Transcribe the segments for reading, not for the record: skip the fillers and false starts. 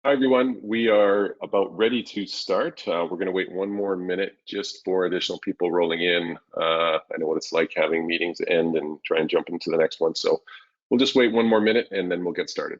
Hi, everyone. We are about ready to start. We're going to wait one more minute just for additional people rolling in. I know what it's like having meetings end and try and jump into the next one. So we'll just wait one more minute and then we'll get started.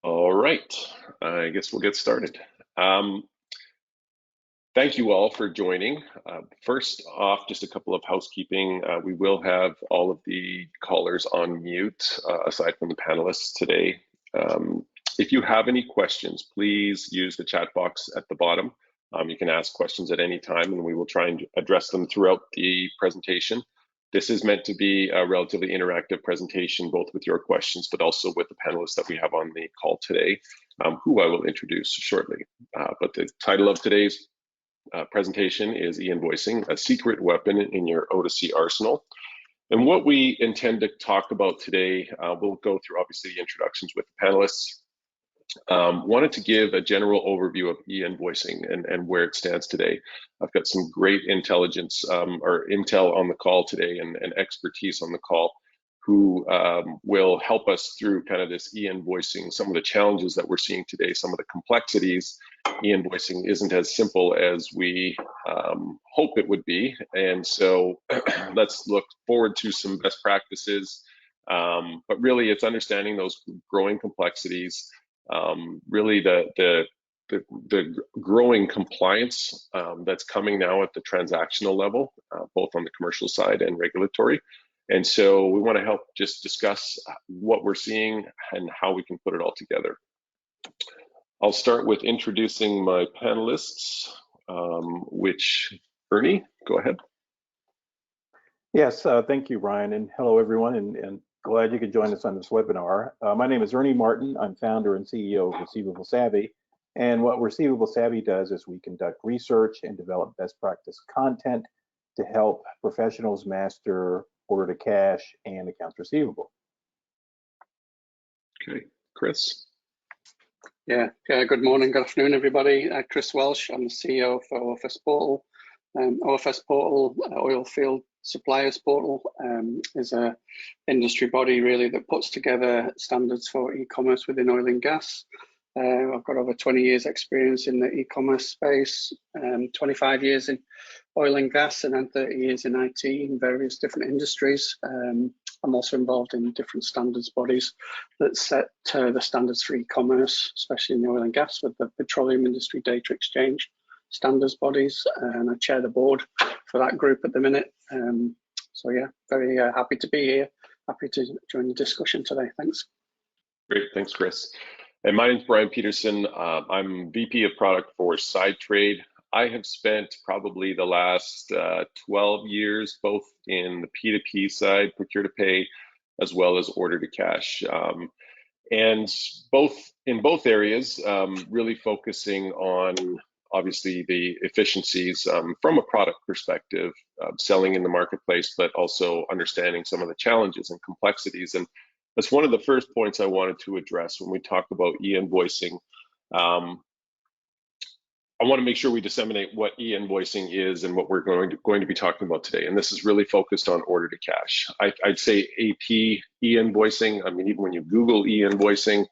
All right, I guess we'll get started. Thank you all for joining. First off, just a couple of housekeeping. We will have all of the callers on mute, aside from the panelists today. If you have any questions, please use the chat box at the bottom. You can ask questions at any time and we will try and address them throughout the presentation. This is meant to be a relatively interactive presentation, both with your questions, but also with the panelists that we have on the call today, who I will introduce shortly. But the title of today's presentation is e-Invoicing, a secret weapon in your O2C Arsenal. And what we intend to talk about today, we'll go through obviously the introductions with the panelists. Wanted to give a general overview of e-Invoicing and where it stands today. I've got some great intelligence or intel on the call today and expertise on the call who will help us through kind of this e-Invoicing, some of the challenges that we're seeing today, some of the complexities. E-Invoicing isn't as simple as we hope it would be. And so let's look forward to some best practices, but really it's understanding those growing complexities, really the growing compliance that's coming now at the transactional level, both on the commercial side and regulatory. And so we want to help just discuss what we're seeing and how we can put it all together. I'll start with introducing my panelists, which Ernie, go ahead. Yes, thank you, Ryan, and hello, everyone, and glad you could join us on this webinar. My name is Ernie Martin. I'm founder and CEO of Receivable Savvy, and what Receivable Savvy does is we conduct research and develop best practice content to help professionals master order to cash and accounts receivable. Okay, Chris. Yeah, good morning, good afternoon, everybody. Chris Welsh, I'm the CEO for OFS Portal. OFS Portal, Oil Field Suppliers Portal, is a industry body really that puts together standards for e-commerce within oil and gas. I've got over 20 years experience in the e-commerce space, 25 years in oil and gas, and then 30 years in IT in various different industries. I'm also involved in different standards bodies that set the standards for e-commerce, especially in the oil and gas with the Petroleum Industry Data Exchange standards bodies, and I chair the board for that group at the minute. So yeah, very happy to be here, happy to join the discussion today. Thanks. Great, thanks, Chris. And my name is Brian Peterson. I'm VP of Product for SideTrade. I have spent probably the last 12 years, both in the P2P side, procure to pay, as well as order to cash. And in both areas, really focusing on obviously the efficiencies from a product perspective, selling in the marketplace, but also understanding some of the challenges and complexities. And that's one of the first points I wanted to address when we talk about e-Invoicing. I want to make sure we disseminate what e-Invoicing is and what we're going to be talking about today. And this is really focused on order to cash. I'd say AP e-Invoicing. I mean, even when you Google e-Invoicing,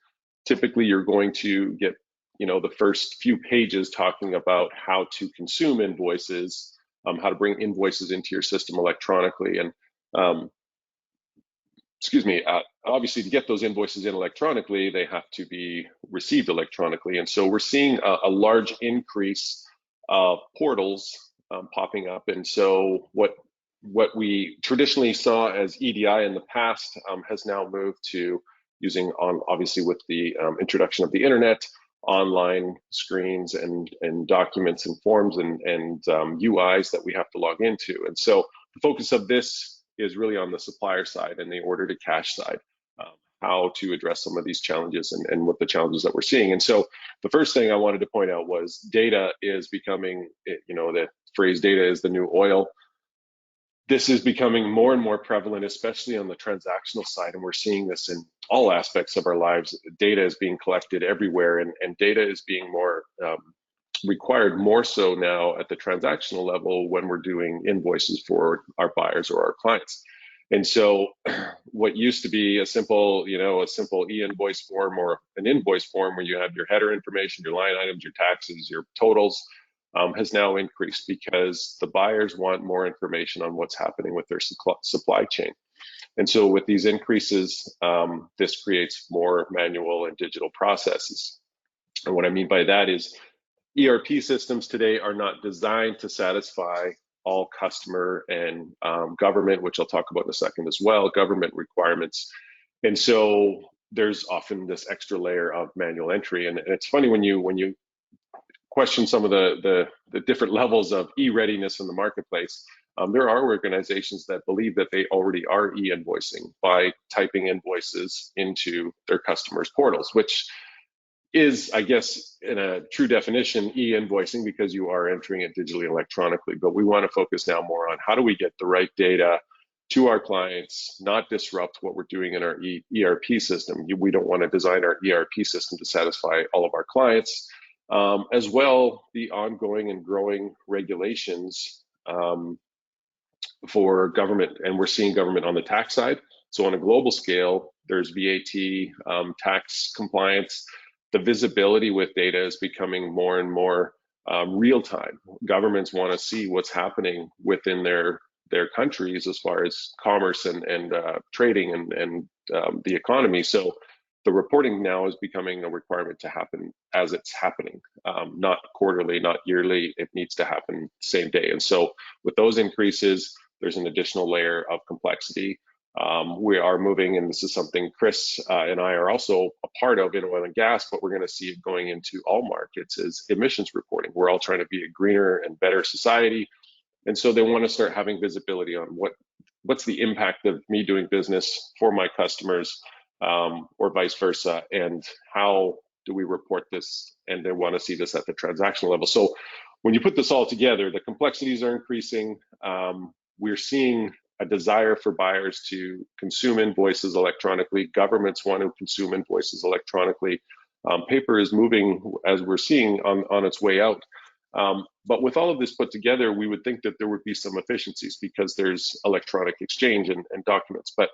typically you're going to get, the first few pages talking about how to consume invoices, how to bring invoices into your system electronically. And obviously to get those invoices in electronically, they have to be received electronically. And so we're seeing a large increase of portals popping up. And so what we traditionally saw as EDI in the past has now moved to using obviously with the introduction of the internet, online screens and documents and forms and UIs that we have to log into. And so the focus of this is really on the supplier side and the order to cash side. how to address some of these challenges and what the challenges that we're seeing. And so the first thing I wanted to point out was data is becoming, the phrase data is the new oil. This is becoming more and more prevalent, especially on the transactional side, and we're seeing this in all aspects of our lives. Data is being collected everywhere, and data is being more required more so now at the transactional level when we're doing invoices for our buyers or our clients. And so what used to be a simple e-invoice form or an invoice form where you have your header information, your line items, your taxes, your totals, has now increased because the buyers want more information on what's happening with their supply chain. And so with these increases, this creates more manual and digital processes. And what I mean by that is ERP systems today are not designed to satisfy all customer and government, which I'll talk about in a second as well, government requirements. And so there's often this extra layer of manual entry. And it's funny when you question some of the different levels of e-readiness in the marketplace, there are organizations that believe that they already are e-invoicing by typing invoices into their customers' portals, which is, I guess, in a true definition, e-invoicing because you are entering it digitally electronically. But we want to focus now more on how do we get the right data to our clients, not disrupt what we're doing in our ERP system. We don't want to design our ERP system to satisfy all of our clients. As well, the ongoing and growing regulations for government, and we're seeing government on the tax side. So on a global scale, there's VAT, tax compliance. The visibility with data is becoming more and more real time. Governments want to see what's happening within their countries as far as commerce and trading and the economy. So the reporting now is becoming a requirement to happen as it's happening, not quarterly, not yearly. It needs to happen same day. And so with those increases, there's an additional layer of complexity. We are moving, and this is something Chris and I are also a part of in oil and gas, but we're going to see it going into all markets, is emissions reporting. We're all trying to be a greener and better society. And so they want to start having visibility on what's the impact of me doing business for my customers, or vice versa, and how do we report this? And they want to see this at the transactional level. So when you put this all together, the complexities are increasing. We're seeing a desire for buyers to consume invoices electronically. Governments want to consume invoices electronically. Paper is moving, as we're seeing, on its way out. But with all of this put together, we would think that there would be some efficiencies because there's electronic exchange and documents. But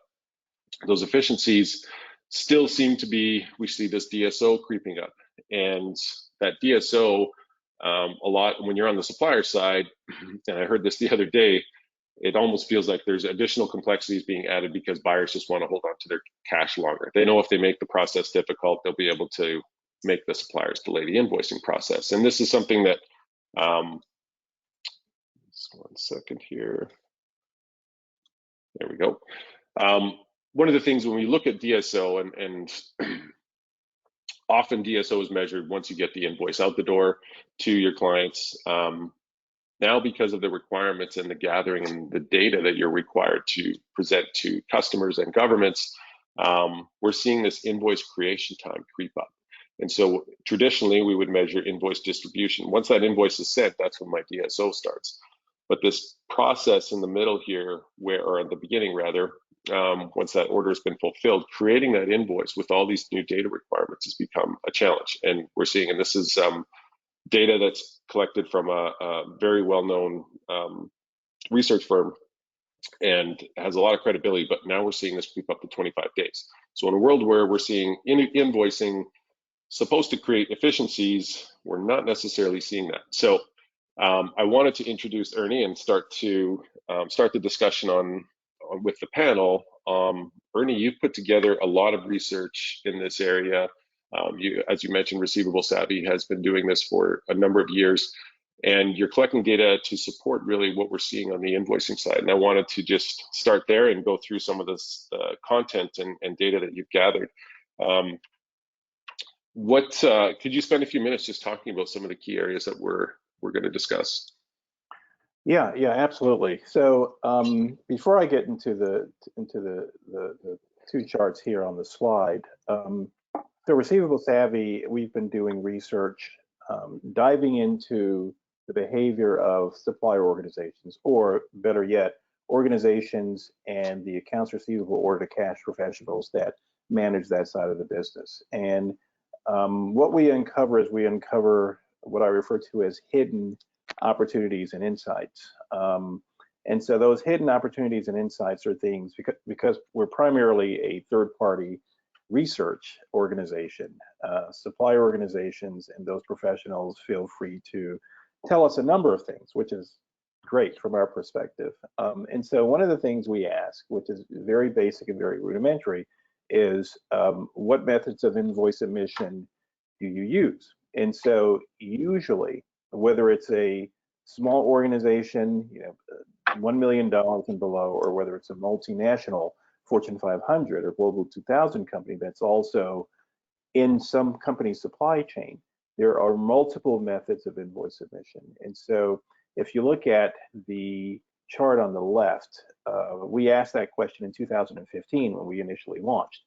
those efficiencies still seem to be, we see this DSO creeping up. And that DSO, a lot, when you're on the supplier side, and I heard this the other day, it almost feels like there's additional complexities being added because buyers just want to hold on to their cash longer. They know if they make the process difficult, they'll be able to make the suppliers delay the invoicing process. And this is something that, just one second here. There we go. One of the things when we look at DSO, and often DSO is measured once you get the invoice out the door to your clients. Now, because of the requirements and the gathering and the data that you're required to present to customers and governments, we're seeing this invoice creation time creep up. And so traditionally, we would measure invoice distribution. Once that invoice is sent, that's when my DSO starts. But this process in the middle here, or at the beginning rather, once that order has been fulfilled, creating that invoice with all these new data requirements has become a challenge. And we're seeing, and this is data that's collected from a very well-known research firm and has a lot of credibility, but now we're seeing this creep up to 25 days. So in a world where we're seeing invoicing supposed to create efficiencies, we're not necessarily seeing that. So I wanted to introduce Ernie and start the discussion with the panel. Ernie, you've put together a lot of research in this area. As you mentioned, Receivable Savvy has been doing this for a number of years, and you're collecting data to support really what we're seeing on the invoicing side. And I wanted to just start there and go through some of this content and data that you've gathered. Could you spend a few minutes just talking about some of the key areas that we're going to discuss? Yeah, absolutely. So before I get into two charts here on the slide. So Receivable Savvy, we've been doing research diving into the behavior of supplier organizations, or better yet, organizations and the accounts receivable order to cash professionals that manage that side of the business. And what we uncover is we uncover what I refer to as hidden opportunities and insights. And so those hidden opportunities and insights are things because we're primarily a third-party research organization. Supplier organizations and those professionals feel free to tell us a number of things, which is great from our perspective. And so one of the things we ask, which is very basic and very rudimentary, is what methods of invoice submission do you use? And so usually, whether it's a small organization, $1 million and below, or whether it's a multinational Fortune 500 or Global 2000 company that's also in some company's supply chain, there are multiple methods of invoice submission. And so if you look at the chart on the left, we asked that question in 2015 when we initially launched.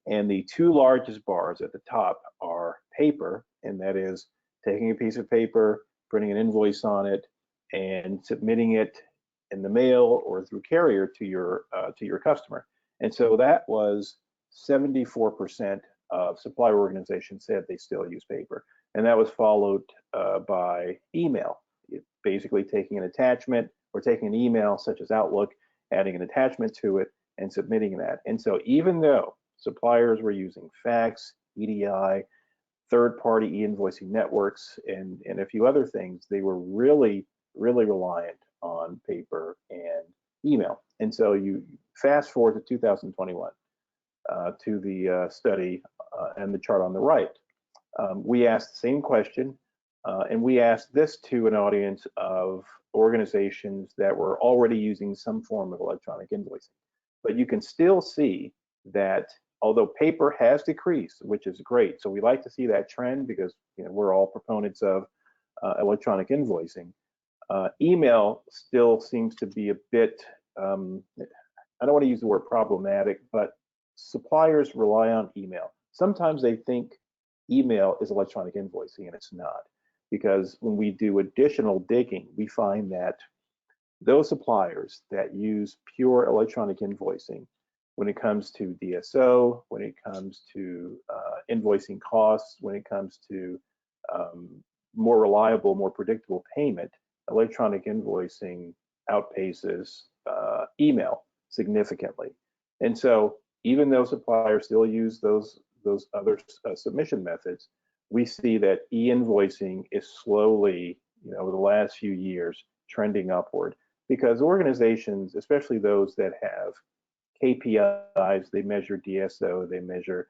And the two largest bars at the top are paper, and that is taking a piece of paper, putting an invoice on it, and submitting it in the mail or through carrier to your customer. And so that was 74% of supplier organizations said they still use paper. And that was followed by email, basically taking an attachment or taking an email such as Outlook, adding an attachment to it and submitting that. And so even though suppliers were using fax, EDI, third-party e-invoicing networks, and a few other things, they were really reliant on paper and email. And so you fast forward to 2021 to the study and the chart on the right. We asked the same question, and we asked this to an audience of organizations that were already using some form of electronic invoicing. But you can still see that although paper has decreased, which is great, so we like to see that trend because we're all proponents of electronic invoicing. Email still seems to be a bit, I don't want to use the word problematic, but suppliers rely on email. Sometimes they think email is electronic invoicing, and it's not, because when we do additional digging, we find that those suppliers that use pure electronic invoicing, when it comes to DSO, when it comes to invoicing costs, when it comes to more reliable, more predictable payment, electronic invoicing outpaces email significantly. And so even though suppliers still use those other submission methods, we see that e-invoicing is slowly, over the last few years, trending upward, because organizations, especially those that have KPIs, they measure DSO, they measure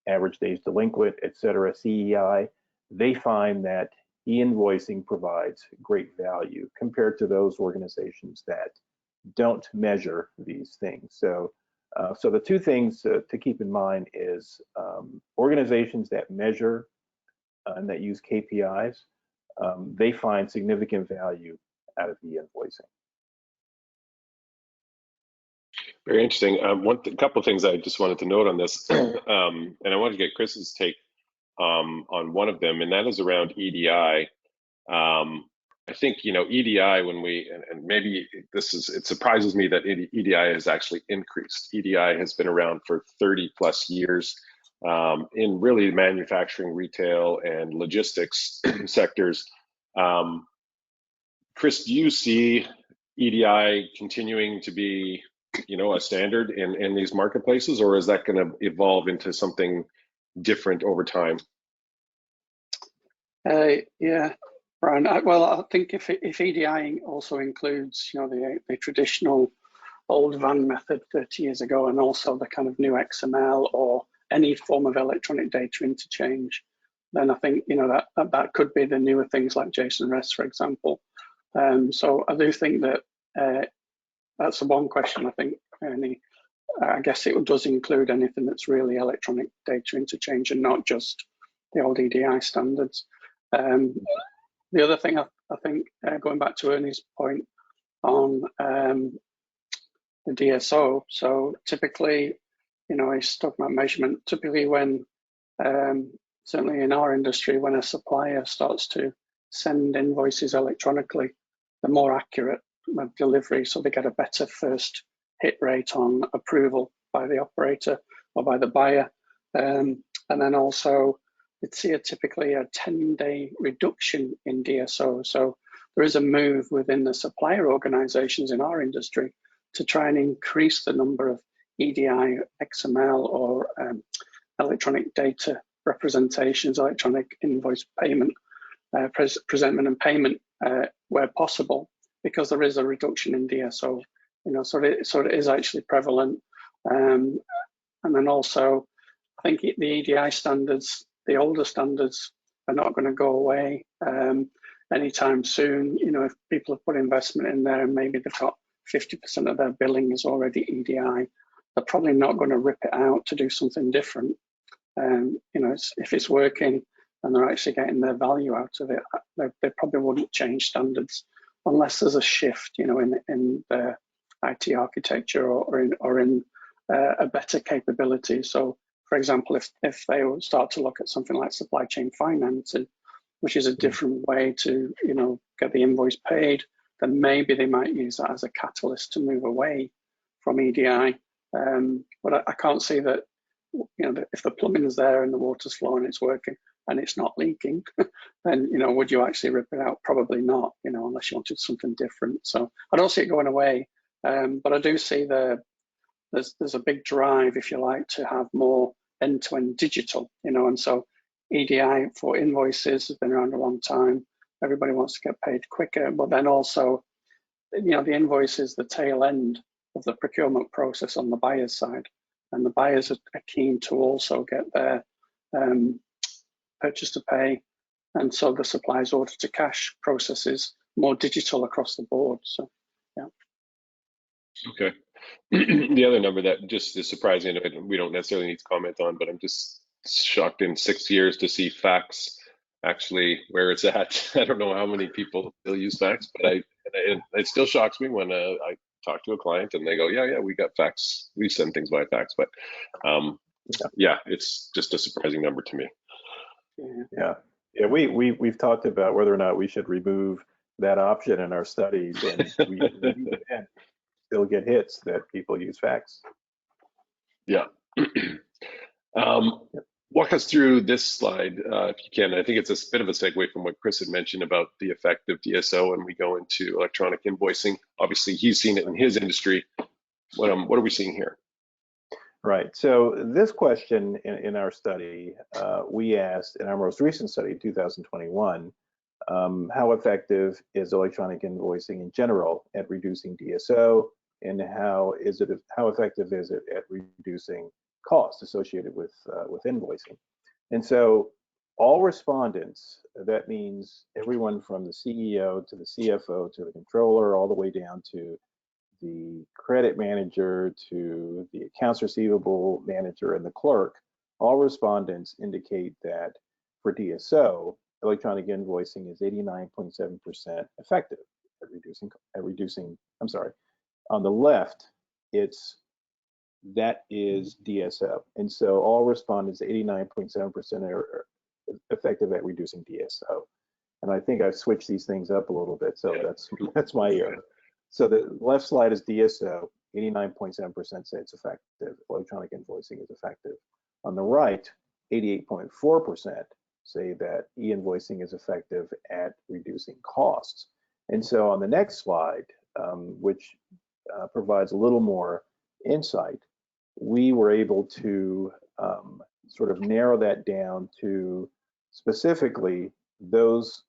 average days delinquent, et cetera, CEI, they find that e-invoicing provides great value compared to those organizations that don't measure these things. So the two things to keep in mind is organizations that measure and that use KPIs, they find significant value out of e-invoicing. Very interesting. A couple of things I just wanted to note on this, and I wanted to get Chris's take on one of them, and that is around EDI. I think EDI, when and maybe it surprises me that EDI has actually increased. EDI has been around for 30+ years in really manufacturing, retail, and logistics sectors. Chris, do you see EDI continuing to be a standard in these marketplaces, or is that going to evolve into something different over time? Yeah, Brian. Well, I think if EDI also includes, the traditional old VAN method 30 years ago, and also the kind of new XML or any form of electronic data interchange, then I think that could be the newer things like JSON REST, for example. So I do think that that's the one question. I think, I guess it does include anything that's really electronic data interchange and not just the old EDI standards. The other thing I think, going back to Ernie's point on the DSO, so typically a stock measurement. Typically when, certainly in our industry, when a supplier starts to send invoices electronically, the more accurate delivery, so they get a better first hit rate on approval by the operator or by the buyer. And then also, you'd see typically a 10-day reduction in DSO. So there is a move within the supplier organizations in our industry to try and increase the number of EDI, XML, or electronic data representations, electronic invoice payment, presentment and payment where possible, because there is a reduction in DSO. So it is actually prevalent. And then also, I think the EDI standards, the older standards, are not going to go away anytime soon. If people have put investment in there and maybe they've got 50% of their billing is already EDI, they're probably not going to rip it out to do something different. If it's working and they're actually getting their value out of it, they probably wouldn't change standards unless there's a shift, in the IT architecture or in a better capability. So, for example, if they start to look at something like supply chain financing, which is a different way to, get the invoice paid, then maybe they might use that as a catalyst to move away from EDI. But I can't see that, if the plumbing is there and the water's flowing, it's working and it's not leaking, then, would you actually rip it out? Probably not, unless you wanted something different. So I don't see it going away, but I do see there's a big drive, if you like, to have more end-to-end digital, and so EDI for invoices has been around a long time. Everybody wants to get paid quicker, but then also, the invoice is the tail end of the procurement process on the buyer's side, and the buyers are keen to also get their purchase to pay, and so the supplier's order to cash processes more digital across the board. So, yeah. Okay. The other number that just is surprising, and we don't necessarily need to comment on, but I'm just shocked in 6 years to see fax actually where it's at. I don't know how many people still use fax, but it still shocks me when I talk to a client and they go, yeah, we got fax, we send things by fax, but yeah, it's just a surprising number to me. Yeah. We've talked about whether or not we should remove that option in our studies, and we still get hits that people use fax. Yeah. Walk us through this slide, if you can. I think it's a bit of a segue from what Chris had mentioned about the effect of DSO, and we go into electronic invoicing. Obviously, he's seen it in his industry. What are we seeing here? Right. So this question in our study, we asked in our most recent study, 2021, how effective is electronic invoicing in general at reducing DSO, and how effective is it at reducing costs associated with invoicing? And so all respondents, that means everyone from the CEO to the CFO to the controller, all the way down to the credit manager to the accounts receivable manager and the clerk, all respondents indicate that for DSO, electronic invoicing is 89.7% effective at reducing. I'm sorry, on the left, that is DSO, and so all respondents 89.7% are effective at reducing DSO. And I think I've switched these things up a little bit, so that's my error. So the left slide is DSO, 89.7% say it's effective. Electronic invoicing is effective. On the right, 88.4% say that e-invoicing is effective at reducing costs. And so on the next slide, which provides a little more insight, we were able to sort of narrow that down to specifically those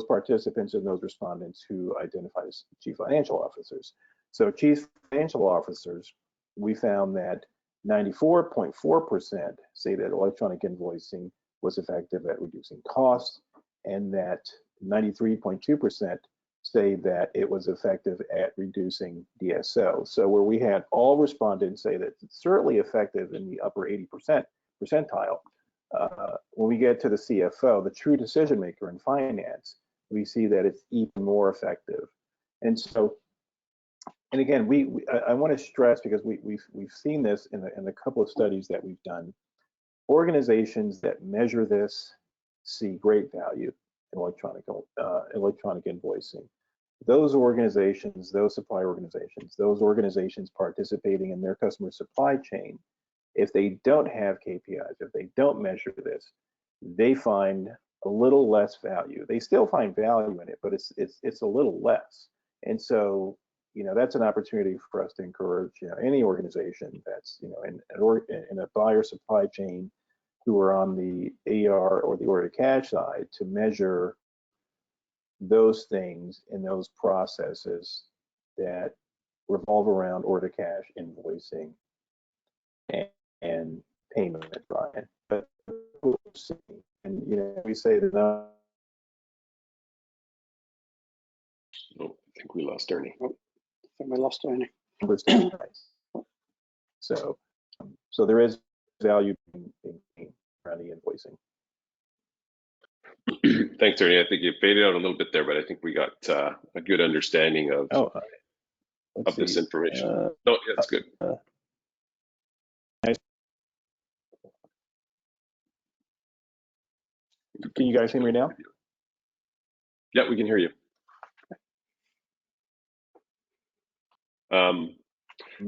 participants and those respondents who identified as chief financial officers. So chief financial officers, we found that 94.4% say that electronic invoicing was effective at reducing costs, and that 93.2% say that it was effective at reducing DSO. So where we had all respondents say that it's certainly effective in the upper 80% percentile, when we get to the CFO, the true decision maker in finance, we see that it's even more effective. And so and again, I want to stress, because we've seen this in the couple of studies that we've done. Organizations that measure this see great value in electronic invoicing. Those organizations, those supply organizations, those organizations participating in their customer supply chain, if they don't have KPIs, if they don't measure this, they find a little less value. They still find value in it, but it's a little less. And so, that's an opportunity for us to encourage any organization that's in a buyer supply chain who are on the AR or the order to cash side to measure those things in those processes that revolve around order to cash, invoicing, and payment, Brian. But and we say that. Oh, I think we lost Ernie. I think we lost Ernie. So there is value in around the invoicing. Thanks, Ernie. I think you faded out a little bit there, but I think we got a good understanding of this information. No, yeah, that's good. Can you guys hear me now? Yeah, we can hear you.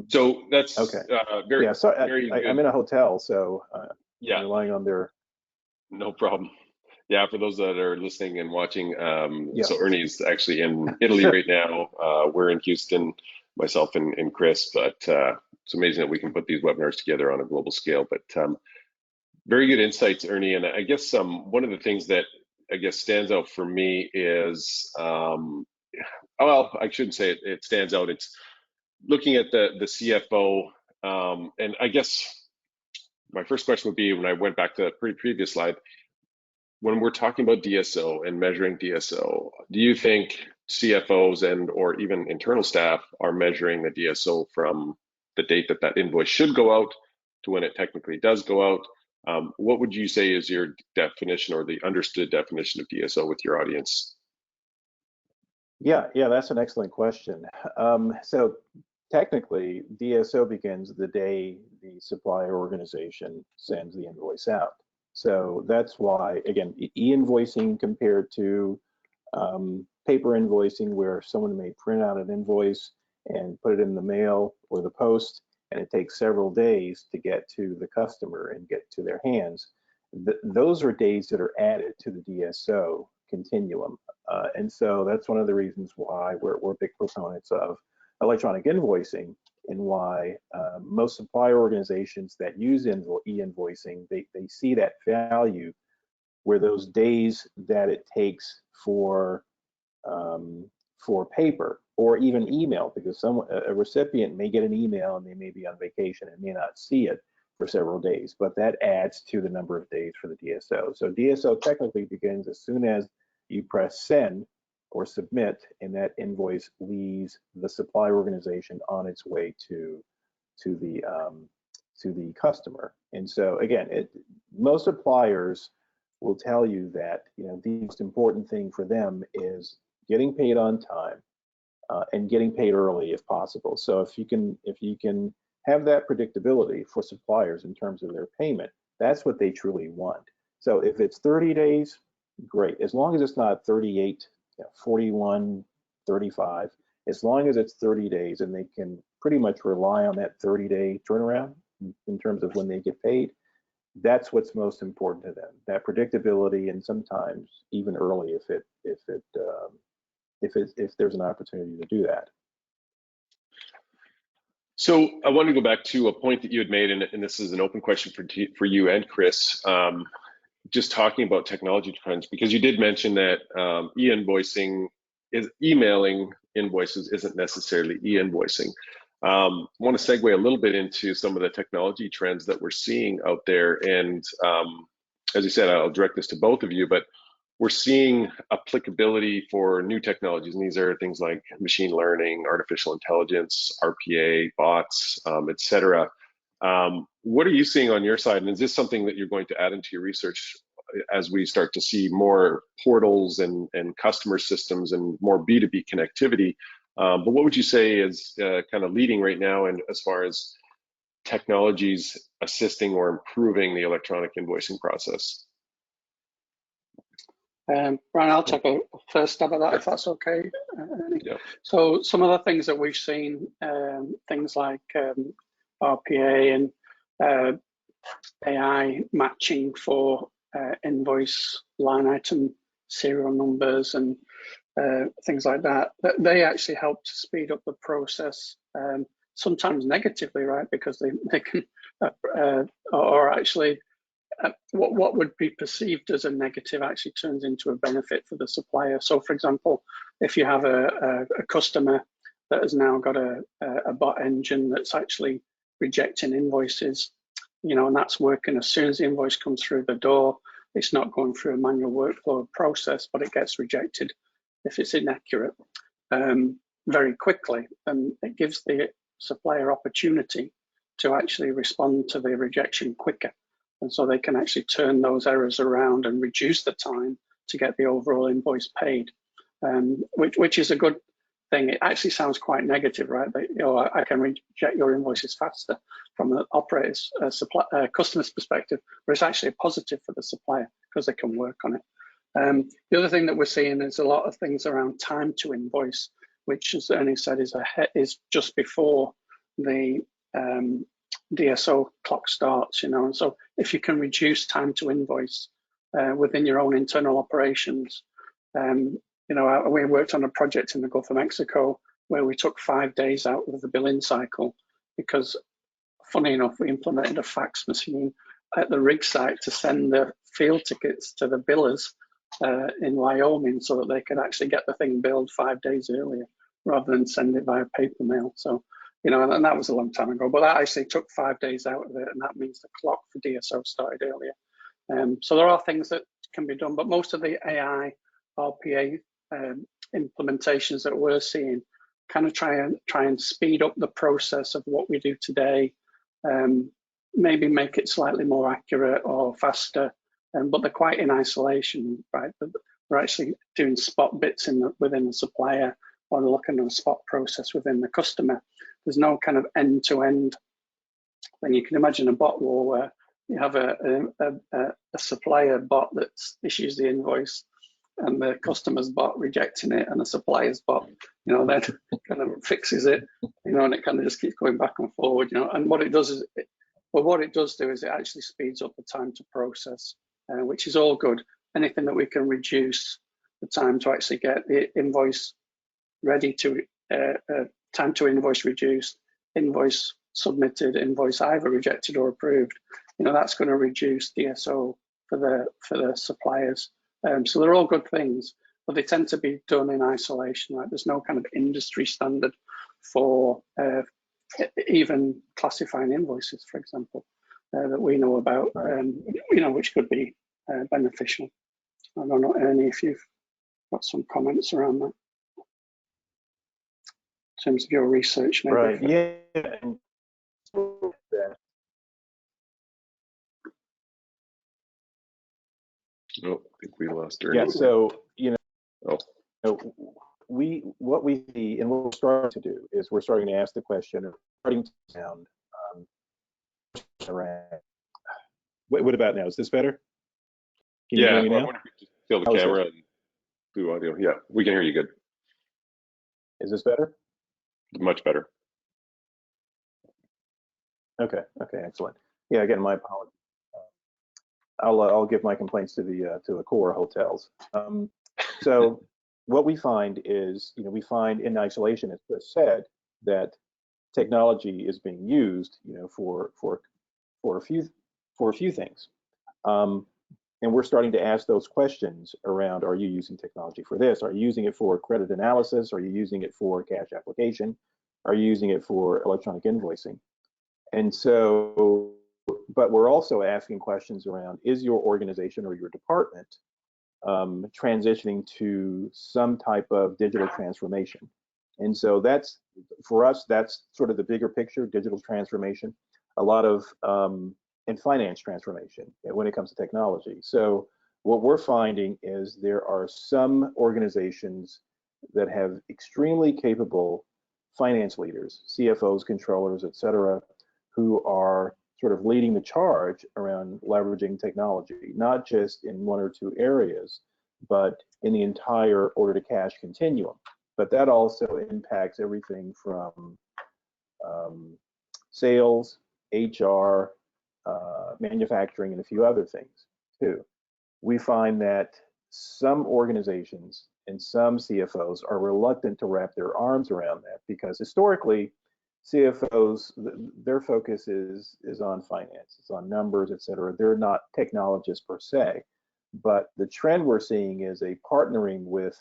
So that's okay. Very, yeah. So very good. I'm in a hotel, so yeah, I'm relying on their. No problem. Yeah, for those that are listening and watching, yeah. So Ernie's actually in Italy right now. We're in Houston, myself and Chris, but it's amazing that we can put these webinars together on a global scale. But very good insights, Ernie. And I guess one of the things that I guess stands out for me is, well, I shouldn't say it stands out. It's looking at the CFO, and I guess my first question would be, when I went back to the previous slide, when we're talking about DSO and measuring DSO, do you think CFOs and or even internal staff are measuring the DSO from the date that invoice should go out to when it technically does go out? What would you say is your definition or the understood definition of DSO with your audience? Yeah, that's an excellent question. So technically, DSO begins the day the supplier organization sends the invoice out. So that's why, again, e-invoicing compared to paper invoicing, where someone may print out an invoice and put it in the mail or the post, and it takes several days to get to the customer and get to their hands. Those are days that are added to the DSO continuum. And so that's one of the reasons why we're big proponents of electronic invoicing, and why most supplier organizations that use e-invoicing, they see that value, where those days that it takes for paper or even email, because a recipient may get an email and they may be on vacation and may not see it for several days, but that adds to the number of days for the DSO. So DSO technically begins as soon as you press send or submit, and that invoice leaves the supply organization on its way to the customer. And so again, most suppliers will tell you that the most important thing for them is getting paid on time and getting paid early if possible. So if you can have that predictability for suppliers in terms of their payment, that's what they truly want. So if it's 30 days, great. As long as it's not 38, 41, 35, as long as it's 30 days and they can pretty much rely on that 30-day turnaround in terms of when they get paid, that's what's most important to them, that predictability, and sometimes even early if there's an opportunity to do that. So I want to go back to a point that you had made, and this is an open question for you and Chris, just talking about technology trends, because you did mention that e-invoicing is emailing invoices isn't necessarily e-invoicing. I want to segue a little bit into some of the technology trends that we're seeing out there. And as you said, I'll direct this to both of you, but we're seeing applicability for new technologies. And these are things like machine learning, artificial intelligence, RPA, bots, et cetera. What are you seeing on your side? And is this something that you're going to add into your research as we start to see more portals and customer systems and more B2B connectivity? But what would you say is kind of leading right now, and as far as technologies assisting or improving the electronic invoicing process? Brian, I'll take a first stab at that, if that's okay. Yeah. So some of the things that we've seen, things like RPA and AI matching for invoice line item serial numbers and things like that, they actually help to speed up the process, sometimes negatively, right? Because they can, or actually, what would be perceived as a negative actually turns into a benefit for the supplier. So, for example, if you have a customer that has now got a bot engine that's actually rejecting invoices, you know, and that's working as soon as the invoice comes through the door, it's not going through a manual workflow process, but it gets rejected if it's inaccurate very quickly, and it gives the supplier opportunity to actually respond to the rejection quicker. And so they can actually turn those errors around and reduce the time to get the overall invoice paid, which is a good thing. It actually sounds quite negative, right? That, you know, I can reject your invoices faster from the operator's customer's perspective, but it's actually a positive for the supplier because they can work on it. The other thing that we're seeing is a lot of things around time to invoice, which, as Ernie said, is just before the DSO clock starts, you know. And so if you can reduce time to invoice within your own internal operations, you know, we worked on a project in the Gulf of Mexico where we took 5 days out of the billing cycle because, funny enough, we implemented a fax machine at the rig site to send the field tickets to the billers in Wyoming so that they could actually get the thing billed 5 days earlier rather than send it via paper mail. So, you know, and that was a long time ago, but that actually took 5 days out of it, and that means the clock for DSO started earlier. So there are things that can be done, but most of the AI, RPA implementations that we're seeing kind of try and speed up the process of what we do today, maybe make it slightly more accurate or faster, but they're quite in isolation, right? We're actually doing spot bits within the supplier, or looking at a spot process within the customer. There's no kind of end-to-end thing. You can imagine a bot wall where you have a supplier bot that issues the invoice and the customer's bot rejecting it, and the supplier's bot, you know, then kind of fixes it, you know, and it kind of just keeps going back and forward, you know. And what it does is, what it does do is it actually speeds up the time to process, which is all good. Anything that we can reduce the time to actually get the invoice ready to time to invoice reduced, invoice submitted, invoice either rejected or approved, you know, that's going to reduce DSO for the suppliers. So they're all good things, but they tend to be done in isolation. Right? There's no kind of industry standard for even classifying invoices, for example, that we know about, you know, which could be beneficial. I don't know, Ernie, if you've got some comments around that in terms of your research, maybe. Right. Yeah. Oh, I think we lost Ernie. Yeah. So, you know, oh. what we see and what we're starting to do is we're starting to ask the question, starting to sound around. What about now? Is this better? Can you hear me now? I wonder if we just fill the camera and do audio. Yeah, we can hear you good. Is this better? Much better. Okay. Okay. Excellent. Yeah. Again, my apologies. I'll give my complaints to the Accor hotels. So what we find is, you know, we find in isolation, as Chris said, that technology is being used, you know, for a few things, and we're starting to ask those questions around: are you using technology for this? Are you using it for credit analysis? Are you using it for cash application? Are you using it for electronic invoicing? And so, but we're also asking questions around: is your organization or your department transitioning to some type of digital transformation? And so that's, for us, that's sort of the bigger picture: digital transformation, a lot of and finance transformation when it comes to technology. So what we're finding is there are some organizations that have extremely capable finance leaders, CFOs, controllers, et cetera, who are sort of leading the charge around leveraging technology, not just in one or two areas, but in the entire order to cash continuum. But that also impacts everything from sales, HR, manufacturing, and a few other things too. We find that some organizations and some CFOs are reluctant to wrap their arms around that because historically, CFOs, their focus is on finance, it's on numbers, et cetera. They're not technologists per se, but the trend we're seeing is a partnering with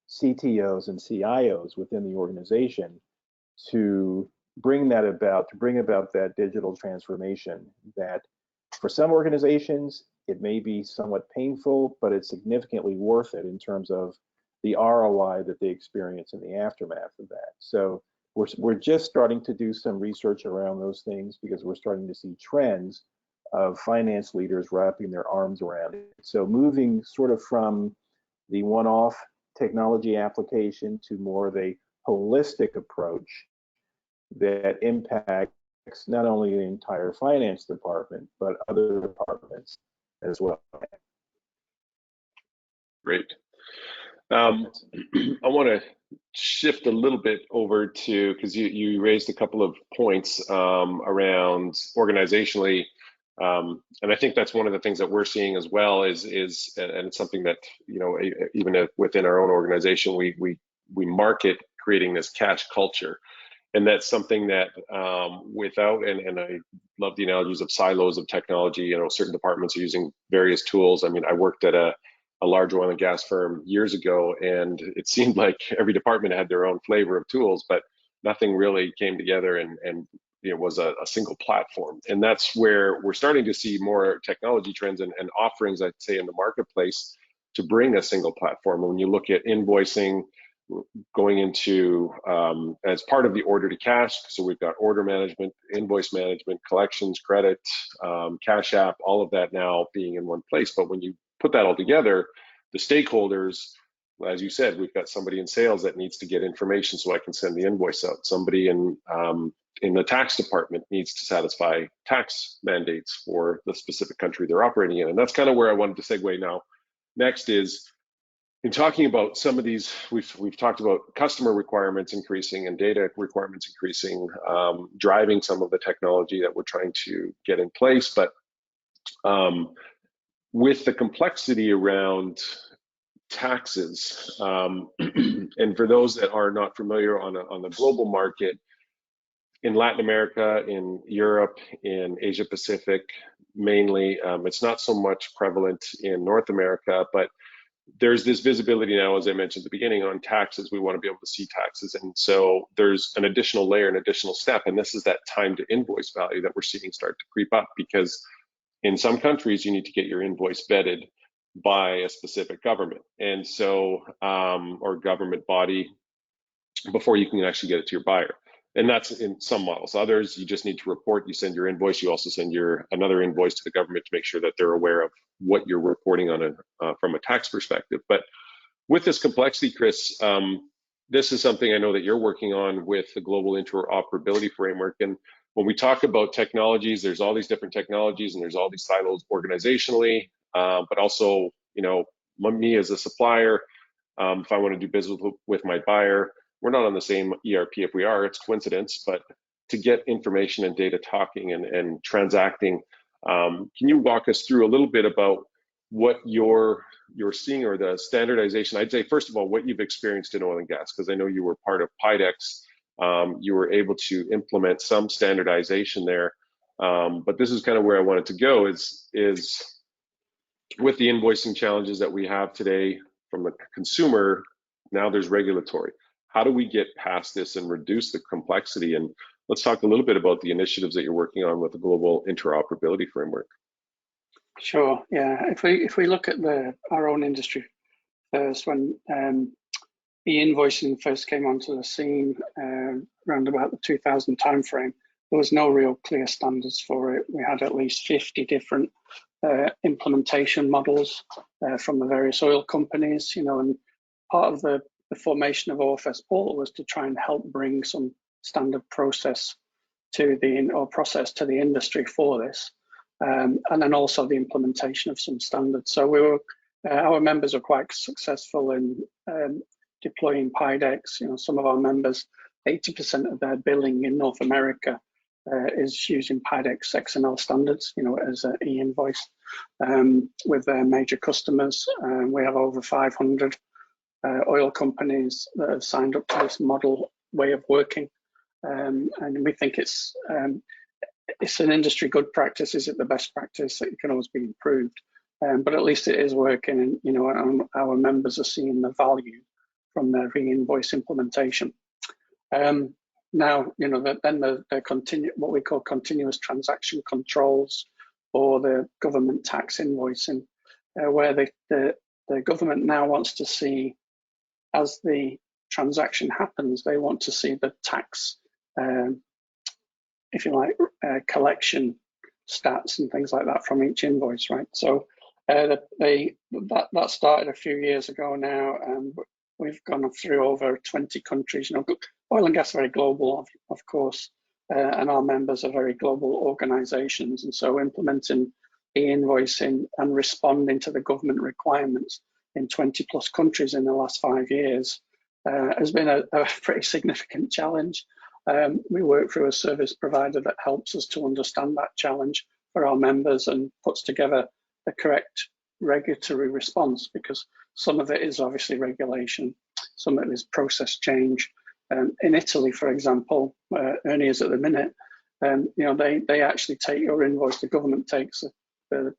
CTOs and CIOs within the organization to bring that about, to bring about that digital transformation that for some organizations, it may be somewhat painful, but it's significantly worth it in terms of the ROI that they experience in the aftermath of that. So we're just starting to do some research around those things because we're starting to see trends of finance leaders wrapping their arms around it. So moving sort of from the one-off technology application to more of a holistic approach that impacts not only the entire finance department, but other departments as well. Great. I want to shift a little bit over to, because you raised a couple of points around organizationally, and I think that's one of the things that we're seeing as well is and it's something that, you know, even within our own organization, we market creating this cash culture. And that's something that without, and I love the analogies of silos of technology, you know, certain departments are using various tools. I mean, I worked at a large oil and gas firm years ago, and it seemed like every department had their own flavor of tools, but nothing really came together and you know, was a single platform. And that's where we're starting to see more technology trends and offerings, I'd say, in the marketplace to bring a single platform. When you look at invoicing, going into as part of the order to cash, so we've got order management, invoice management, collections, credit, cash app, all of that now being in one place. But when you put that all together, the stakeholders, as you said, we've got somebody in sales that needs to get information so I can send the invoice out. Somebody in the tax department needs to satisfy tax mandates for the specific country they're operating in. And that's kind of where I wanted to segue now. Next is, in talking about some of these, we've talked about customer requirements increasing and data requirements increasing, driving some of the technology that we're trying to get in place. But with the complexity around taxes, and for those that are not familiar on the global market, in Latin America, in Europe, in Asia Pacific, mainly, it's not so much prevalent in North America, but there's this visibility now, as I mentioned at the beginning, on taxes. We want to be able to see taxes. And so there's an additional layer, an additional step. And this is that time to invoice value that we're seeing start to creep up, because in some countries, you need to get your invoice vetted by a specific government. And so, or government body, before you can actually get it to your buyer. And that's in some models. Others, you just need to report, you send your invoice, you also send another invoice to the government to make sure that they're aware of what you're reporting on from a tax perspective. But with this complexity, Chris, this is something I know that you're working on with the global interoperability framework. And when we talk about technologies, there's all these different technologies and there's all these silos organizationally, but also, you know, me as a supplier, if I want to do business with my buyer, we're not on the same ERP. If we are, it's coincidence, but to get information and data talking and transacting, can you walk us through a little bit about what you're seeing, or the standardization? I'd say, first of all, what you've experienced in oil and gas, because I know you were part of PIDEX. You were able to implement some standardization there. But this is kind of where I wanted to go, is with the invoicing challenges that we have today from the consumer, now there's regulatory. How do we get past this and reduce the complexity? And let's talk a little bit about the initiatives that you're working on with the global interoperability framework. Sure. Yeah. If we look at our own industry first, when e-invoicing first came onto the scene around about the 2000 timeframe, there was no real clear standards for it. We had at least 50 different implementation models from the various oil companies, you know, and part of the the formation of OFS Portal was to try and help bring some standard process to the industry for this, and then also the implementation of some standards. So our members are quite successful in deploying PIDEX. You know, some of our members, 80% of their billing in North America is using PIDEX XML standards, you know, as an e-invoice with their major customers. We have over 500 oil companies that have signed up to this model way of working, and we think it's an industry good practice. Is it the best practice? It can always be improved, but at least it is working, and you know, our members are seeing the value from their e-invoice implementation. Now, you know, then the what we call continuous transaction controls, or the government tax invoicing, where the government now wants to see, as the transaction happens, they want to see the tax, if you like, collection stats and things like that from each invoice, right? So that started a few years ago now, and we've gone through over 20 countries. You know, oil and gas are very global, of course, and our members are very global organizations. And so implementing e-invoicing and responding to the government requirements in 20 plus countries in the last 5 years has been a pretty significant challenge. We work through a service provider that helps us to understand that challenge for our members and puts together the correct regulatory response, because some of it is obviously regulation, some of it is process change. In Italy, for example, Ernie is at the minute, you know, they actually take your invoice, the government takes the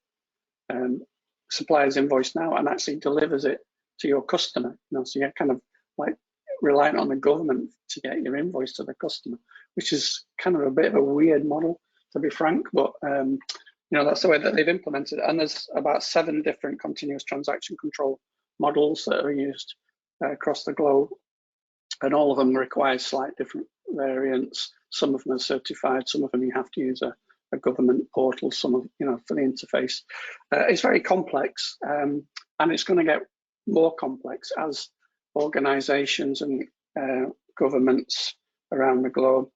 supplier's invoice now and actually delivers it to your customer. You know, so you're kind of like reliant on the government to get your invoice to the customer, which is kind of a bit of a weird model, to be frank, but you know, that's the way that they've implemented it. And there's about 7 different continuous transaction control models that are used across the globe, and all of them require slight different variants. Some of them are certified, some of them you have to use a government portal, some of, you know, for the interface. It's very complex, and it's going to get more complex as organizations and governments around the globe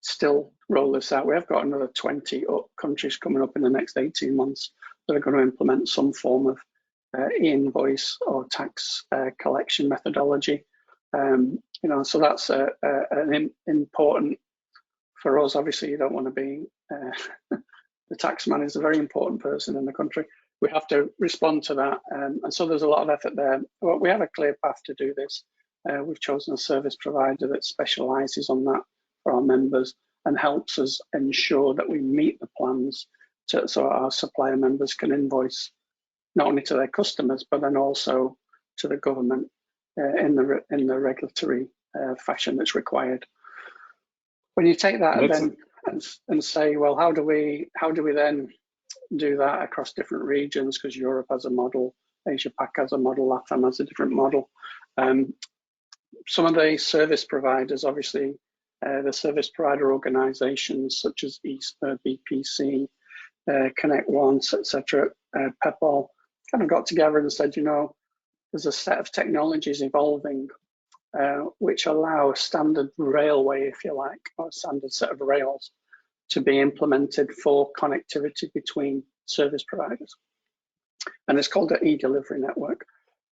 still roll this out. We have got another 20 countries coming up in the next 18 months that are going to implement some form of e-invoice or tax collection methodology. You know, so that's an important for us. Obviously, you don't want to be the tax man is a very important person in the country. We have to respond to that, and so there's a lot of effort there. Well, we have a clear path to do this. We've chosen a service provider that specialises on that for our members and helps us ensure that we meet the plans so our supplier members can invoice not only to their customers, but then also to the government in the regulatory fashion that's required. When you take that then and say, well, how do we then do that across different regions? Because Europe has a model, Asia Pac has a model, LATAM has a different model. Some of the service providers, obviously, the service provider organizations such as eSpur, BPC, Connect Once, etc., PEPAL, kind of got together and said, you know, there's a set of technologies evolving which allow a standard railway, if you like, or a standard set of rails to be implemented for connectivity between service providers. And it's called an e-delivery network.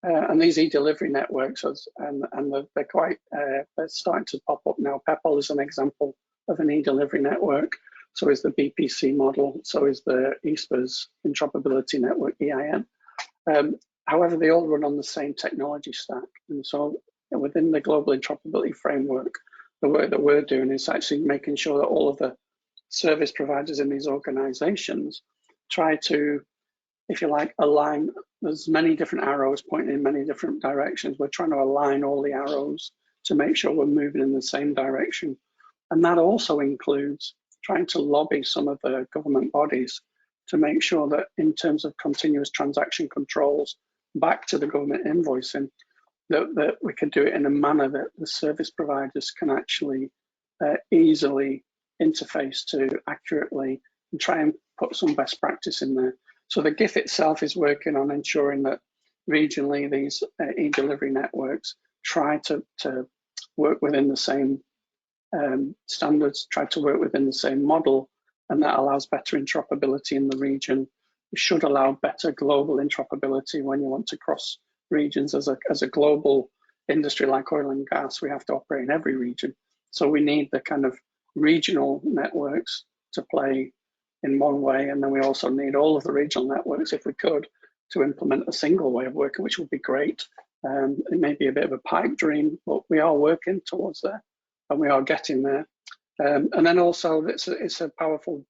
And these e-delivery networks, they're quite, they're starting to pop up now. PEPAL is an example of an e-delivery network. So is the BPC model. So is the eSpur's interoperability network, EIN. However, they all run on the same technology stack. And so within the global interoperability framework, the work that we're doing is actually making sure that all of the service providers in these organizations try to, if you like, align. There's many different arrows pointing in many different directions. We're trying to align all the arrows to make sure we're moving in the same direction. And that also includes trying to lobby some of the government bodies to make sure that in terms of continuous transaction controls back to the government invoicing, that we can do it in a manner that the service providers can actually easily interface to accurately and try and put some best practice in there. So the GIF itself is working on ensuring that regionally these e-delivery networks try to work within the same standards, try to work within the same model, and that allows better interoperability in the region. It should allow better global interoperability when you want to cross regions. As a global industry like oil and gas, we have to operate in every region. So we need the kind of regional networks to play in one way, and then we also need all of the regional networks, if we could, to implement a single way of working, which would be great. It may be a bit of a pipe dream, but we are working towards there, and we are getting there. And then also, it's a powerful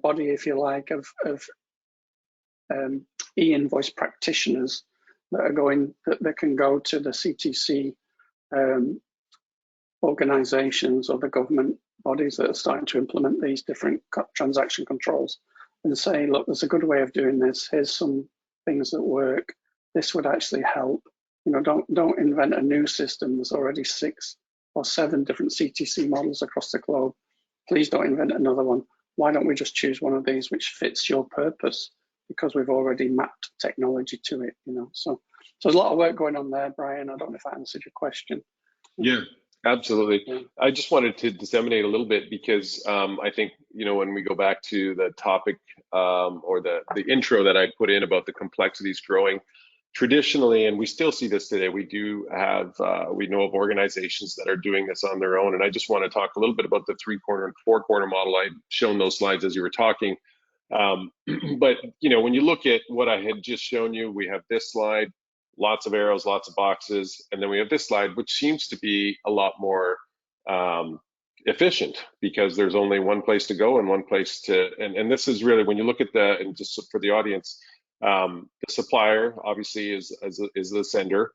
body, if you like, of e-invoice practitioners that can go to the CTC organizations or the government bodies that are starting to implement these different transaction controls and say, look, there's a good way of doing this. Here's some things that work. This would actually help. You know, don't invent a new system. There's already 6 or 7 different CTC models across the globe. Please don't invent another one. Why don't we just choose one of these which fits your purpose, because we've already mapped technology to it, you know. So there's a lot of work going on there, Brian. I don't know if I answered your question. Yeah, absolutely. Yeah. I just wanted to disseminate a little bit because I think, you know, when we go back to the topic or the intro that I put in about the complexities growing, traditionally, and we still see this today, we do have, we know of organizations that are doing this on their own. And I just want to talk a little bit about the 3-quarter and 4-quarter model. I've shown those slides as you were talking. But, you know, when you look at what I had just shown you, we have this slide, lots of arrows, lots of boxes, and then we have this slide, which seems to be a lot more efficient because there's only one place to go and one place to, and this is really, when you look at the, and just for the audience, the supplier obviously is the sender.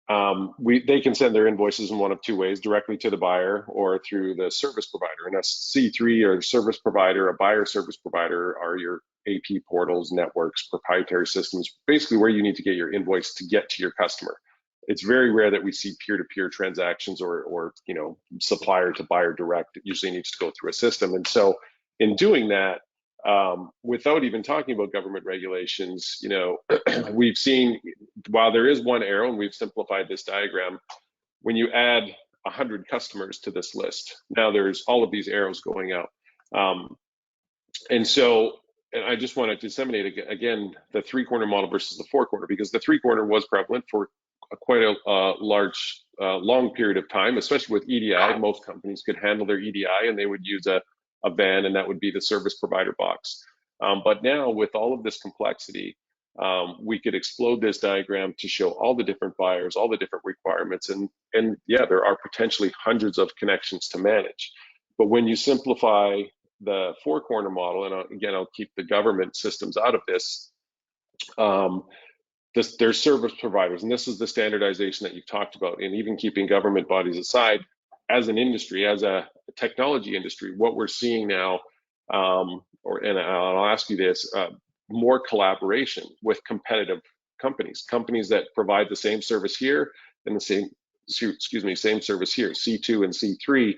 They can send their invoices in one of 2 ways, directly to the buyer or through the service provider. And a C3 or service provider, a buyer service provider, are your AP portals, networks, proprietary systems, basically where you need to get your invoice to get to your customer. It's very rare that we see peer-to-peer transactions or you know, supplier to buyer direct. It usually needs to go through a system. And so in doing that, without even talking about government regulations, you know, we've seen, while there is one arrow, and we've simplified this diagram, when you add 100 customers to this list, now there's all of these arrows going out. And so, and I just want to disseminate again the 3-quarter model versus the 4-quarter, because the 3-quarter was prevalent for quite a large, long period of time, especially with EDI. Most companies could handle their EDI and they would use a van, and that would be the service provider box. But now with all of this complexity, we could explode this diagram to show all the different buyers, all the different requirements, and yeah, there are potentially hundreds of connections to manage. But when you simplify the 4-quarter model, and again, I'll keep the government systems out of this, there's service providers, and this is the standardization that you've talked about, and even keeping government bodies aside, as an industry, as a technology industry, what we're seeing now, and I'll ask you this, more collaboration with competitive companies that provide the same service here and the same service here, C2 and C3.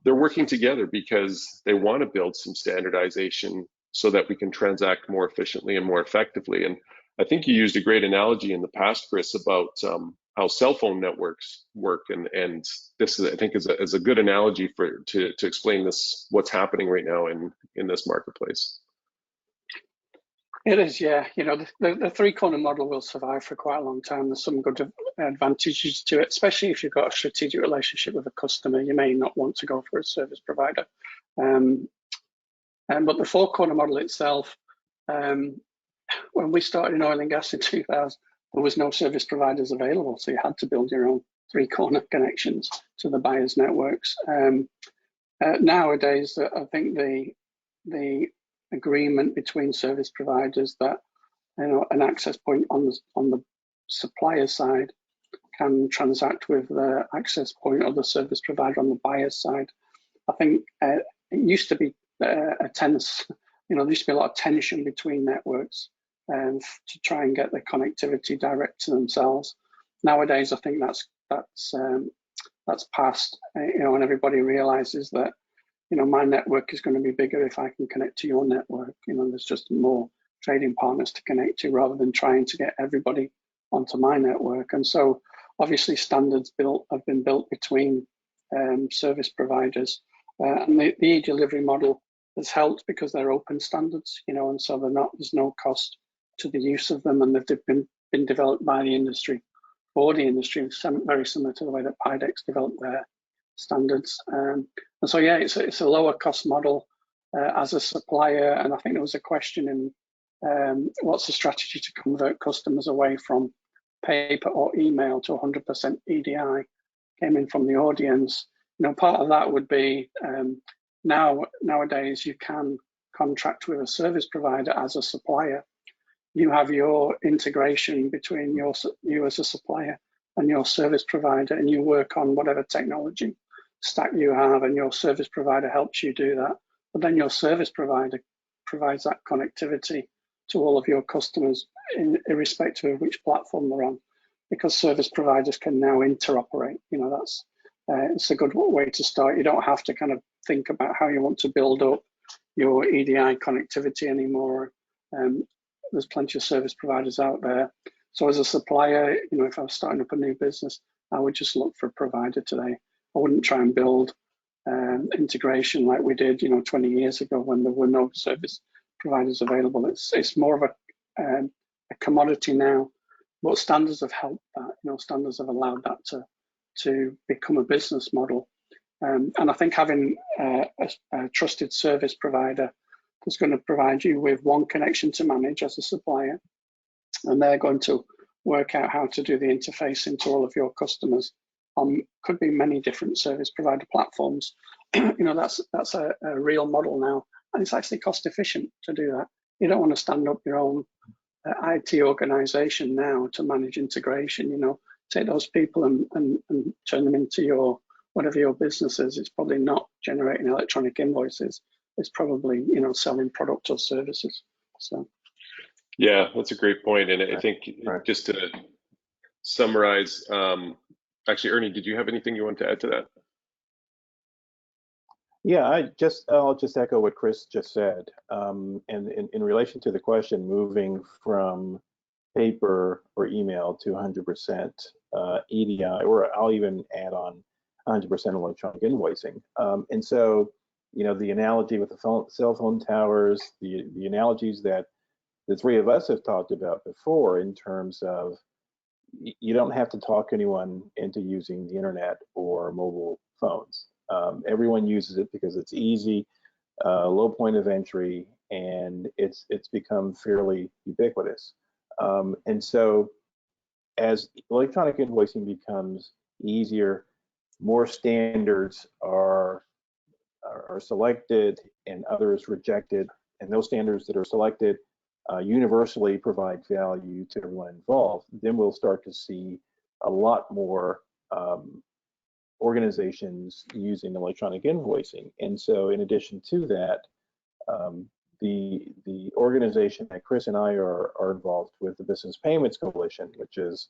They're working together because they want to build some standardization so that we can transact more efficiently and more effectively. And I think you used a great analogy in the past, Chris, about how cell phone networks work, and this is, I think, is a good analogy to explain this, what's happening right now in this marketplace. It is, yeah. You know, the 3-quarter model will survive for quite a long time. There's some good advantages to it, especially if you've got a strategic relationship with a customer. You may not want to go for a service provider. But the 4-quarter model itself, when we started in oil and gas in 2000, there was no service providers available, so you had to build your own 3-corner connections to the buyers' networks. Nowadays, I think the agreement between service providers that, you know, an access point on the supplier side can transact with the access point of the service provider on the buyer side. I think it used to be a tense, you know, there used to be a lot of tension between networks to try and get the connectivity direct to themselves. Nowadays, I think that's past, you know, and everybody realizes that, you know, my network is going to be bigger if I can connect to your network. You know, there's just more trading partners to connect to, rather than trying to get everybody onto my network. And so obviously standards have been built between service providers, and the e-delivery model has helped because they're open standards, and so there's no cost to the use of them, and they've been developed by the industry for the industry, very similar to the way that PIDEX developed their standards. And so yeah, it's a lower cost model as a supplier. And I think there was a question in what's the strategy to convert customers away from paper or email to 100% EDI, came in from the audience. Part of that would be nowadays you can contract with a service provider as a supplier. You have your integration between you as a supplier and your service provider, and you work on whatever technology stack you have, and your service provider helps you do that. But then your service provider provides that connectivity to all of your customers, irrespective of which platform they're on, because service providers can now interoperate. It's a good way to start. You don't have to kind of think about how you want to build up your EDI connectivity anymore. There's plenty of service providers out there. So as a supplier, if I was starting up a new business, I would just look for a provider today. I wouldn't try and build integration like we did, 20 years ago when there were no service providers available. It's more of a commodity now, but standards have helped that. Standards have allowed that to become a business model. And I think having a trusted service provider is going to provide you with one connection to manage as a supplier, and they're going to work out how to do the interface into all of your customers on could be many different service provider platforms. That's a real model now, and it's actually cost efficient to do that. You don't want to stand up your own IT organization now to manage integration. Take those people and turn them into whatever your business is. It's probably not generating electronic invoices. It's probably selling product or services. So yeah, that's a great point. And I think just to summarize, actually, Ernie, did you have anything you want to add to that? Yeah, I'll just echo what Chris just said. And in relation to the question, moving from paper or email to 100% EDI, or I'll even add on 100% electronic invoicing. And so, the analogy with the cell phone towers, the analogies that the three of us have talked about before, in terms of you don't have to talk anyone into using the internet or mobile phones. Everyone uses it because it's easy, low point of entry, and it's become fairly ubiquitous. And so as electronic invoicing becomes easier, more standards are selected and others rejected, and those standards that are selected universally provide value to everyone involved. Then we'll start to see a lot more organizations using electronic invoicing. And so in addition to that, the organization that Chris and I are involved with, the Business Payments Coalition, which is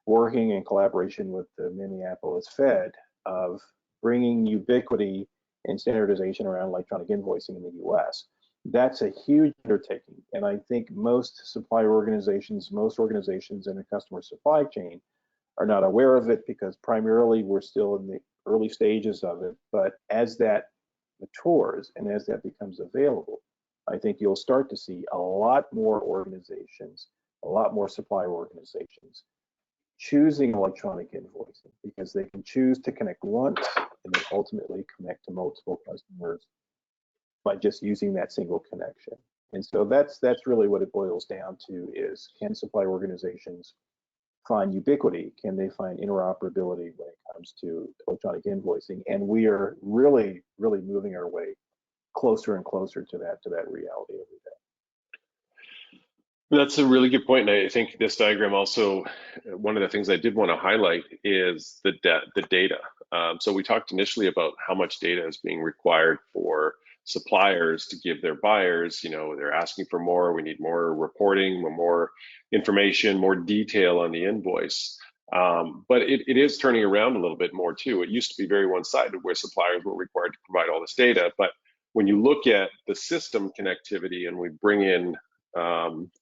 working in collaboration with the Minneapolis Fed of bringing ubiquity and standardization around electronic invoicing in the US. That's a huge undertaking. And I think most supplier organizations, most organizations in the customer supply chain are not aware of it, because primarily we're still in the early stages of it. But as that matures and as that becomes available, I think you'll start to see a lot more organizations, a lot more supplier organizations choosing electronic invoicing, because they can choose to connect once and then ultimately connect to multiple customers by just using that single connection. And so that's really what it boils down to, is can supplier organizations find ubiquity? Can they find interoperability when it comes to electronic invoicing? And we are really, really moving our way closer and closer to that reality every day. That's a really good point. And I think this diagram also, one of the things I did want to highlight is the data. So we talked initially about how much data is being required for suppliers to give their buyers. They're asking for more. We need more reporting, more information, more detail on the invoice. But it is turning around a little bit more too. It used to be very one-sided, where suppliers were required to provide all this data. But when you look at the system connectivity and we bring in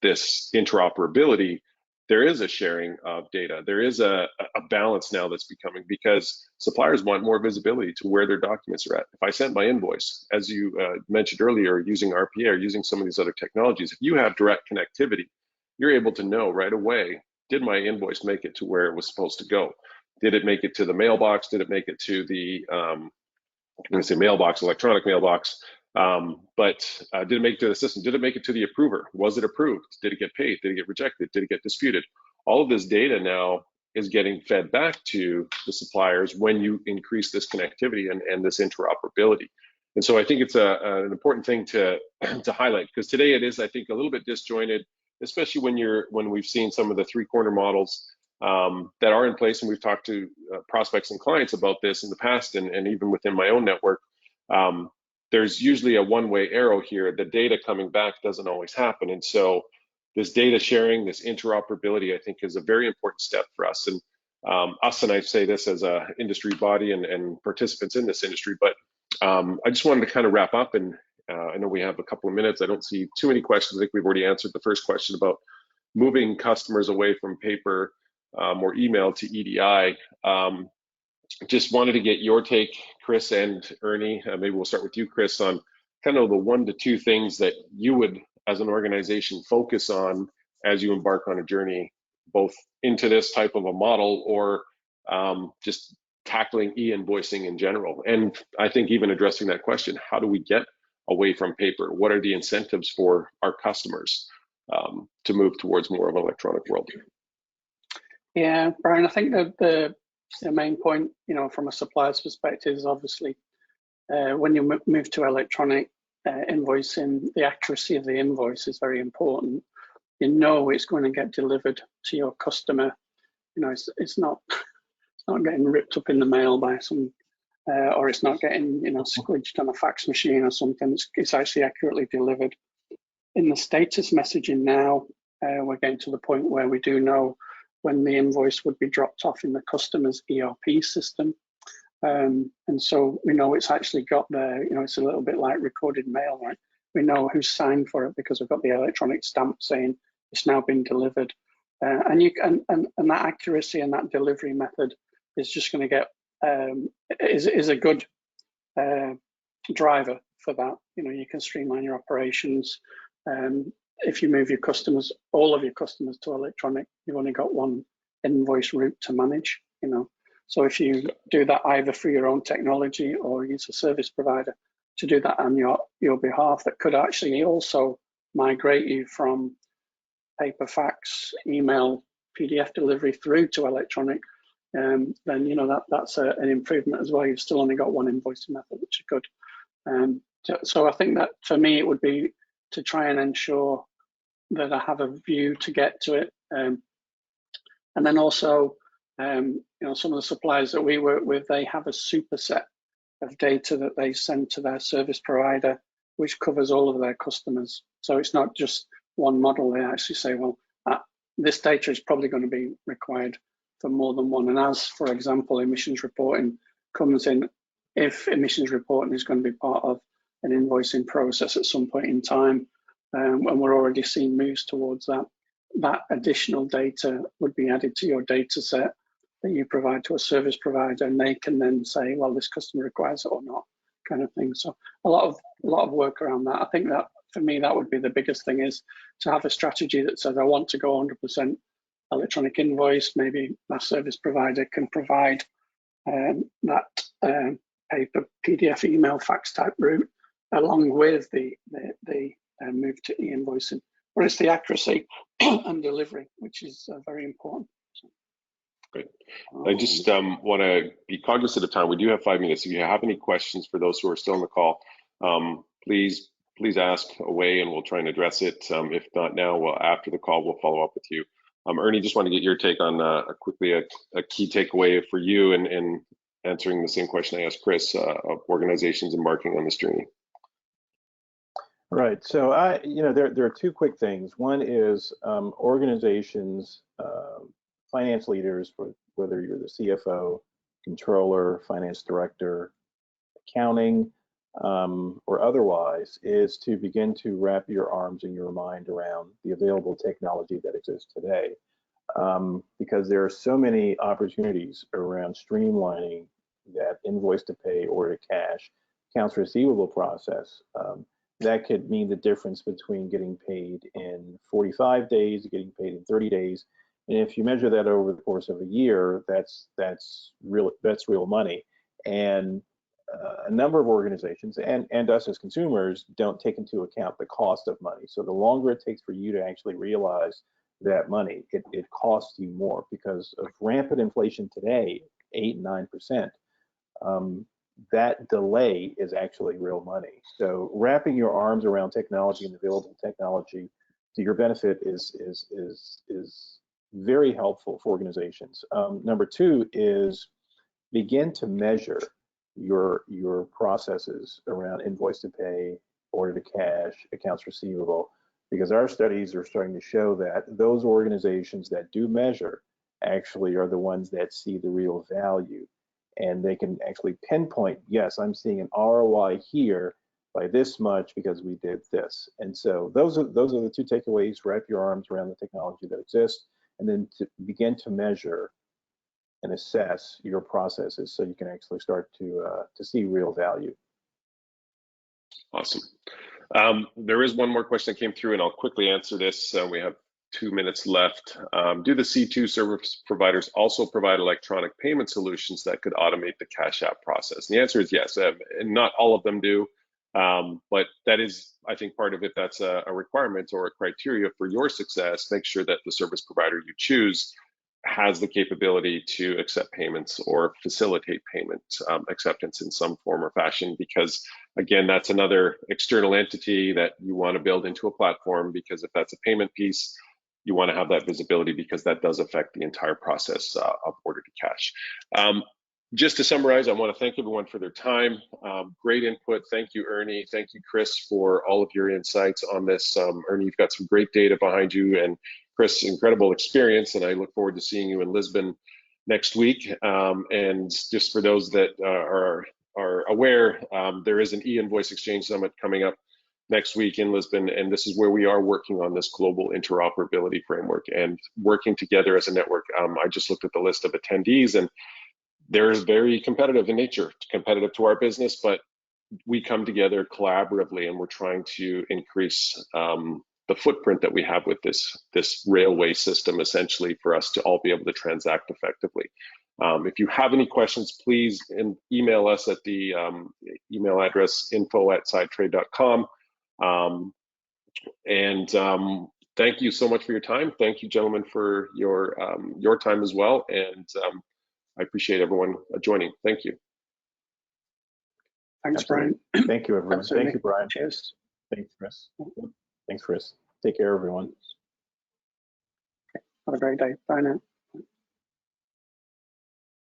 this interoperability, there is a sharing of data. There is a balance now that's becoming, because suppliers want more visibility to where their documents are at. If I sent my invoice, as you mentioned earlier, using RPA or using some of these other technologies, if you have direct connectivity, you're able to know right away, did my invoice make it to where it was supposed to go? Did it make it to the mailbox? Did it make it to the, I'm going to say mailbox, electronic mailbox? Did it make it to the system? Did it make it to the approver? Was it approved? Did it get paid? Did it get rejected? Did it get disputed? All of this data now is getting fed back to the suppliers when you increase this connectivity and this interoperability. And so I think it's an important thing to highlight, because today it is, I think, a little bit disjointed, especially when we've seen some of the three-quarter models that are in place, and we've talked to prospects and clients about this in the past, and even within my own network. There's usually a one-way arrow here. The data coming back doesn't always happen. And so this data sharing, this interoperability, I think is a very important step for us. And us, and I say this as a industry body and participants in this industry, but I just wanted to kind of wrap up, and I know we have a couple of minutes. I don't see too many questions. I think we've already answered the first question about moving customers away from paper or email to EDI. Just wanted to get your take, Chris and Ernie. Maybe we'll start with you, Chris, on kind of the 1 to 2 things that you would, as an organization, focus on as you embark on a journey, both into this type of a model or just tackling e-invoicing in general. And I think even addressing that question, how do we get away from paper? What are the incentives for our customers to move towards more of an electronic world? Yeah, Brian, I think that the main point, from a supplier's perspective is obviously when you move to electronic invoicing, the accuracy of the invoice is very important. It's going to get delivered to your customer. It's not getting ripped up in the mail by some, or it's not getting squidged on a fax machine or something. It's actually accurately delivered. In the status messaging now, we're getting to the point where we do know when the invoice would be dropped off in the customer's ERP system. And so we know it's actually got there. It's a little bit like recorded mail, right? We know who signed for it because we've got the electronic stamp saying it's now been delivered. And that accuracy and that delivery method is just going to get, is a good driver for that. You can streamline your operations. If you move your customers, all of your customers to electronic, you've only got one invoice route to manage, So if you do that either through your own technology or use a service provider to do that on your behalf, that could actually also migrate you from paper, fax, email, PDF delivery through to electronic, then that's an improvement as well. You've still only got one invoicing method, which is good. So I think that for me, it would be to try and ensure that I have a view to get to it. And then also, some of the suppliers that we work with, they have a superset of data that they send to their service provider, which covers all of their customers. So it's not just one model. They actually say, well, this data is probably going to be required for more than one. And as, for example, emissions reporting comes in, if emissions reporting is going to be part of an invoicing process at some point in time, and we're already seeing moves towards that, that additional data would be added to your data set that you provide to a service provider, and they can then say, well, this customer requires it or not, kind of thing. So a lot of work around that. I think that for me, that would be the biggest thing, is to have a strategy that says, I want to go 100% electronic invoice. Maybe my service provider can provide that paper, PDF, email, fax type route, along with the move to e-invoicing. But it's the accuracy and delivery, which is very important. Great. I just want to be cognizant of time. We do have 5 minutes. If you have any questions for those who are still on the call, please ask away, and we'll try and address it. If not now, after the call, we'll follow up with you. Ernie, just want to get your take on quickly a key takeaway for you in answering the same question I asked Chris of organizations embarking on this journey. Right. So there are 2 quick things. One is organizations, finance leaders, whether you're the CFO, controller, finance director, accounting, or otherwise, is to begin to wrap your arms and your mind around the available technology that exists today. Because there are so many opportunities around streamlining that invoice to pay, order to cash, accounts receivable process. That could mean the difference between getting paid in 45 days, getting paid in 30 days. And if you measure that over the course of a year, that's real money. And a number of organizations and us as consumers don't take into account the cost of money. So the longer it takes for you to actually realize that money, it costs you more because of rampant inflation today, 8 and 9%. That delay is actually real money. So wrapping your arms around technology and available technology to your benefit is very helpful for organizations. Number two is begin to measure your processes around invoice to pay, order to cash, accounts receivable, because our studies are starting to show that those organizations that do measure actually are the ones that see the real value. And they can actually pinpoint, yes, I'm seeing an ROI here by this much because we did this. And so those are the two takeaways. Wrap your arms around the technology that exists, and then to begin to measure and assess your processes so you can actually start to see real value. Awesome. There is one more question that came through, and I'll quickly answer this. We have 2 minutes left. Do the C2 service providers also provide electronic payment solutions that could automate the Cash App process? And the answer is yes, and not all of them do, but that is, I think, part of it. That's a requirement or a criteria for your success. Make sure that the service provider you choose has the capability to accept payments or facilitate payment acceptance in some form or fashion, because again, that's another external entity that you want to build into a platform, because if that's a payment piece, you want to have that visibility because that does affect the entire process of order to cash. Just to summarize, I want to thank everyone for their time. Great input. Thank you, Ernie. Thank you, Chris, for all of your insights on this. Ernie, you've got some great data behind you, and Chris, incredible experience, and I look forward to seeing you in Lisbon next week. And just for those that are aware, there is an e-Invoice Exchange Summit coming up next week in Lisbon, and this is where we are working on this global interoperability framework and working together as a network. I just looked at the list of attendees, and they're very competitive in nature, competitive to our business, but we come together collaboratively, and we're trying to increase the footprint that we have with this railway system, essentially, for us to all be able to transact effectively. If you have any questions, please email us at the email address info@sidetrade.com. Thank you so much for your time. Thank you, gentlemen, for your time as well. And I appreciate everyone joining. Thank you. Thanks, Brian. Thank you, everyone. Absolutely. Thank you, Brian. Cheers. Thanks, Chris. Thanks, Chris. Take care, everyone. Have a great day. Bye now.